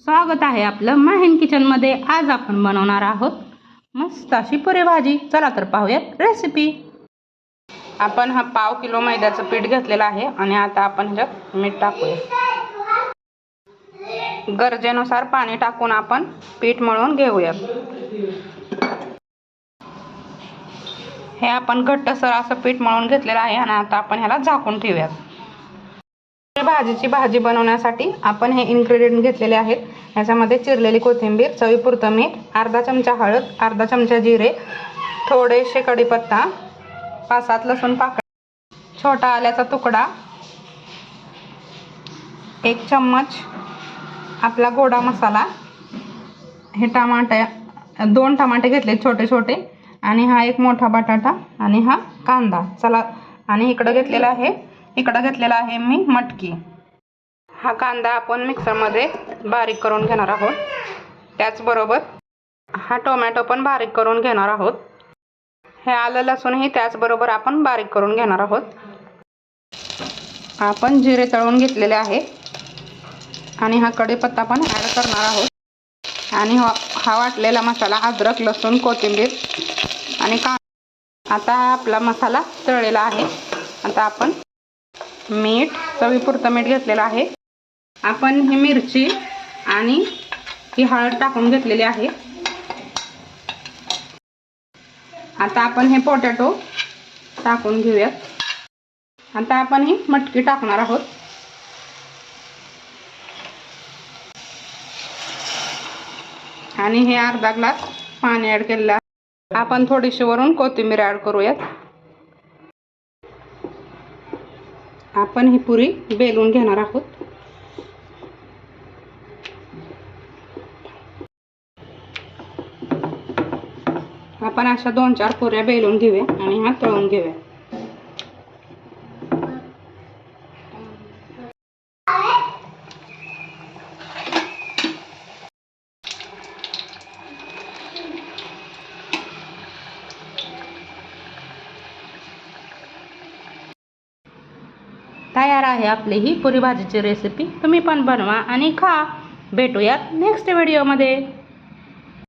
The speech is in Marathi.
स्वागत आहे आपलं माहीन किचनमध्ये। आज आपण बनवणार आहोत मस्त अशी पुरी भाजी। चला तर पाहूयात रेसिपी। आपण हा पाव किलो मैद्याचं पीठ घेतलेलं आहे आणि आता आपण ह्याच्यात मीठ टाकूया। गरजेनुसार पाणी टाकून आपण पीठ मळून घेऊया। हे आपण घट्टसर असं पीठ मळून घेतलेलं आहे आणि आता आपण ह्याला झाकून ठेवूयात। भाजीची भाजी बनवण्यासाठी आपण हे इन्ग्रेडियंट घेतलेले आहेत। याच्यामध्ये चिरलेली कोथिंबीर, चवीपुरतं मीठ, अर्धा चमचा हळद, अर्धा चमचा जिरे, थोडेसे कढीपत्ता, 5-7 लसूण पाकळ्या, छोटा आल्याचा तुकडा, 1 चम्मच आपला गोडा मसाला, हे टमाटे 2 टमाटे घेतले छोटे छोटे, आणि हा एक मोठा बटाटा आणि हा कांदा। चला, आणि इकडे घेतलेला आहे मी मटकी। हा कांदा आपण मिक्सरमध्ये बारीक करून घेणार आहोत। त्याचबरोबर हा टोमॅटो पण बारीक करून घेणार आहोत। हे आलं लसूणही त्याचबरोबर आपण बारीक करून घेणार आहोत। आपण जिरे तळून घेतलेले आहे आणि हा कढीपत्ता पण ॲड करणार आहोत। आणि हा वाटलेला मसाला, अद्रक, लसूण, कोथिंबीर आणि कांदा। आता आपला मसाला तळलेला आहे। आता आपण मीठ, चवीपुरतं मीठ घेतलेलं आहे। आपण ही मिरची आणि ही हळद टाकून घेतलेली आहे। आता आपण हे पोटॅटो टाकून घेऊयात। आता आपण ही मटकी टाकणार आहोत। आणि हे अर्धा ग्लास पाणी ॲड केलेलं आहे। आपण थोडीशी वरून कोथिंबीर ॲड करूयात। आपण ही पुरी बेलून घेणार आहोत। आपण अशा 2-4 पुऱ्या बेलून घेऊया आणि हा तळून घेऊया। तयार आहे आपली ही पुरी भाजीची रेसिपी। तुम्ही पण बनवा आणि खा। भेटूयात नेक्स्ट व्हिडिओमध्ये।